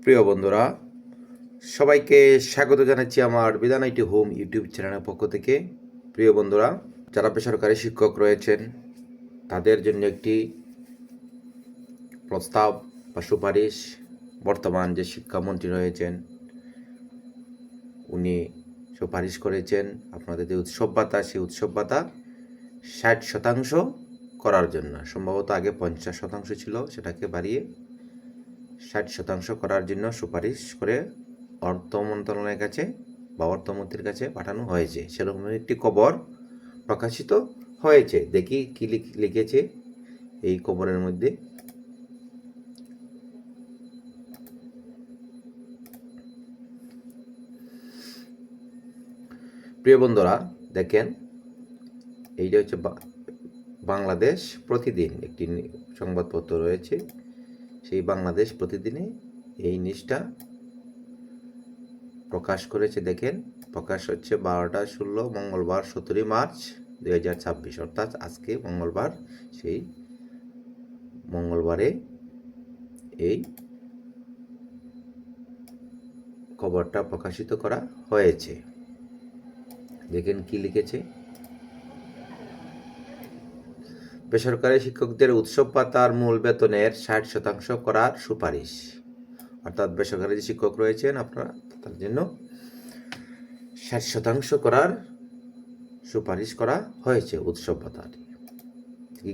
প্রিয় বন্ধুরা, সবাইকে স্বাগত জানাচ্ছি আমার বিধান আইটি হোম ইউটিউব চ্যানেলের পক্ষ থেকে। প্রিয় বন্ধুরা, যারা বেসরকারি শিক্ষক রয়েছেন তাদের জন্য একটি প্রস্তাব বা সুপারিশ বর্তমান যে শিক্ষামন্ত্রী রয়েছেন উনি সুপারিশ করেছেন আপনাদের যে উৎসব ভাতা, সেই উৎসব ভাতা 60% করার জন্য। সম্ভবত আগে 50% ছিল, সেটাকে বাড়িয়ে 60% করার জন্য সুপারিশ করে অর্থ মন্ত্রণালয়ের কাছে বা অর্থমন্ত্রীর কাছে পাঠানো হয়েছে। সেরকম একটি খবর প্রকাশিত হয়েছে। দেখি কি লিখেছে এই খবরের মধ্যে। প্রিয় বন্ধুরা, দেখেন, এইটা হচ্ছে বাংলাদেশ প্রতিদিন, একটি সংবাদপত্র রয়েছে। সেই বাংলাদেশ প্রতিদিনে এই নিউজটা প্রকাশ করেছে। দেখেন, প্রকাশ হচ্ছে 12টা 16 মঙ্গলবার 17 মার্চ 2026, অর্থাৎ আজকে মঙ্গলবার। সেই মঙ্গলবারে এই খবরটা প্রকাশিত করা হয়েছে। দেখেন কি লিখেছে। বেসরকারি শিক্ষকদের উৎসব ভাতার মূল বেতনের 60% করার সুপারিশ। অর্থাৎ বেসরকারি যে শিক্ষক রয়েছেন আপনারা, তার জন্য 60% করার সুপারিশ করা হয়েছে উৎসব ভাতা।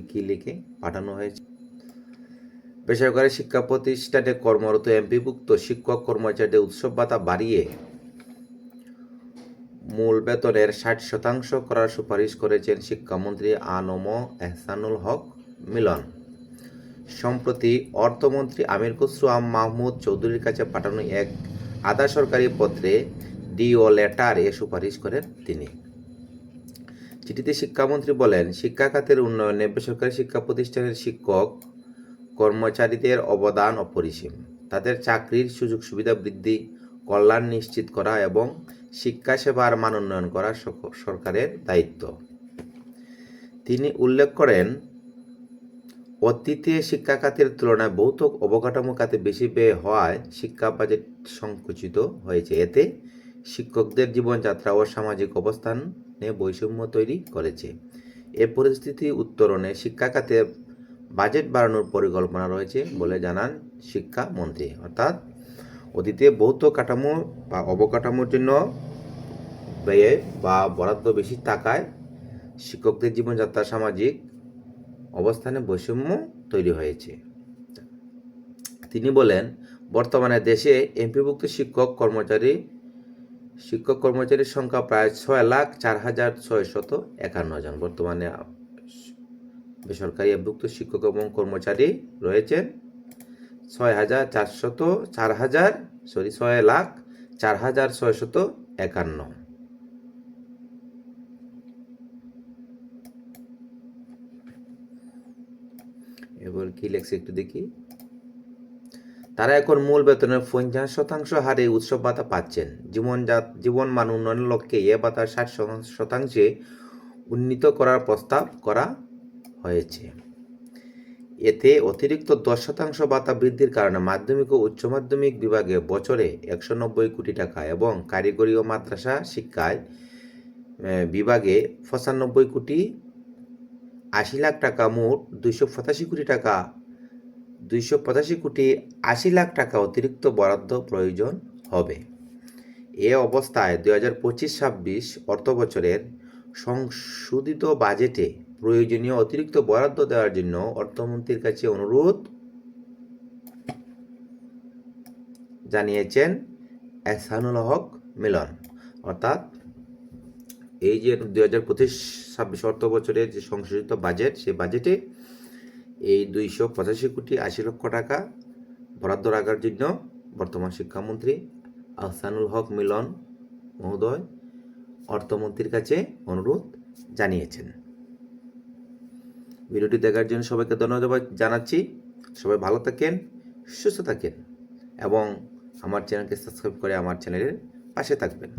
কি লিখে পাঠানো হয়েছে। বেসরকারি শিক্ষা প্রতিষ্ঠানে কর্মরত এমপিভুক্ত শিক্ষক কর্মচারীদের উৎসব ভাতা বাড়িয়ে মূল বেতনের 60% করার সুপারিশ করেছেন শিক্ষামন্ত্রী আ.ন.ম এহসানুল হক মিলন। সম্প্রতি অর্থমন্ত্রী আমির খসরু মাহমুদ চৌধুরীর কাছে পাঠানো এক আধা সরকারি পত্রে ডিও লেটার এ সুপারিশ করেন তিনি। চিঠিতে শিক্ষামন্ত্রী বলেন, শিক্ষা খাতের উন্নয়নে বেসরকারি শিক্ষা প্রতিষ্ঠানের শিক্ষক কর্মচারীদের অবদান অপরিসীম। তাদের চাকরির সুযোগ সুবিধা বৃদ্ধি, কল্যাণ নিশ্চিত করা এবং শিক্ষা সেবার মান উন্নয়ন করা সরকারের দায়িত্ব। তিনি উল্লেখ করেন, অতীতে শিক্ষা খাতের তুলনায় ভৌত অবকাঠামো খাতে বেশি ব্যয় হওয়ায় শিক্ষা বাজেট সংকুচিত হয়েছে। এতে শিক্ষকদের জীবনযাত্রা ও সামাজিক অবস্থানে বৈষম্য তৈরি করেছে। এ পরিস্থিতি উত্তরণে শিক্ষা খাতে বাজেট বাড়ানোর পরিকল্পনা রয়েছে বলে জানান শিক্ষামন্ত্রী। অর্থাৎ অতীতে ভৌত কাঠামো বা অবকাঠামোর জন্য ব্যয়ে বা বরাদ্দ বেশি থাকায় শিক্ষকদের জীবনযাত্রা, সামাজিক অবস্থানে বৈষম্য তৈরি হয়েছে। তিনি বলেন, বর্তমানে দেশে এমপিভুক্ত শিক্ষক কর্মচারীর সংখ্যা প্রায় 6,04,651 জন। বর্তমানে বেসরকারি এমপিভুক্ত শিক্ষক এবং কর্মচারী রয়েছেন 6,04,651। এবার কি লেখছে একটু দেখি। তারা এখন মূল বেতনের 50% হারে উৎসব ভাতা পাচ্ছেন। জীবন মান উন্নয়নের লক্ষ্যে এ ভাতা 60% উন্নীত করার প্রস্তাব করা হয়েছে। এতে অতিরিক্ত 10% ভাতা বৃদ্ধির কারণে মাধ্যমিক ও উচ্চ মাধ্যমিক বিভাগে বছরে 190 কোটি টাকা এবং কারিগরি ও মাদ্রাসা শিক্ষায় বিভাগে 95 কোটি 80 লাখ টাকা, মোট 285 কোটি 80 লাখ টাকা অতিরিক্ত বরাদ্দ প্রয়োজন হবে। এ অবস্থায় 2025-26 অর্থবছরের সংশোধিত বাজেটে প্রয়োজনীয় অতিরিক্ত বরাদ্দ দেওয়ার জন্য অর্থমন্ত্রীর কাছে অনুরোধ জানিয়েছেন এহসানুল হক মিলন। অর্থাৎ এই যে 2025-26 অর্থ বছরের যে সংশোধিত বাজেট, সেই বাজেটে এই 285 কোটি 80 লক্ষ টাকা বরাদ্দ রাখার জন্য বর্তমান শিক্ষামন্ত্রী এহসানুল হক মিলন মহোদয় অর্থমন্ত্রীর কাছে অনুরোধ জানিয়েছেন। ভিডিওটি দেখার জন্য সবাইকে ধন্যবাদ জানাচ্ছি। সবাই ভালো থাকেন, সুস্থ থাকেন এবং আমার চ্যানেলকে সাবস্ক্রাইব করে আমার চ্যানেলের পাশে থাকবেন।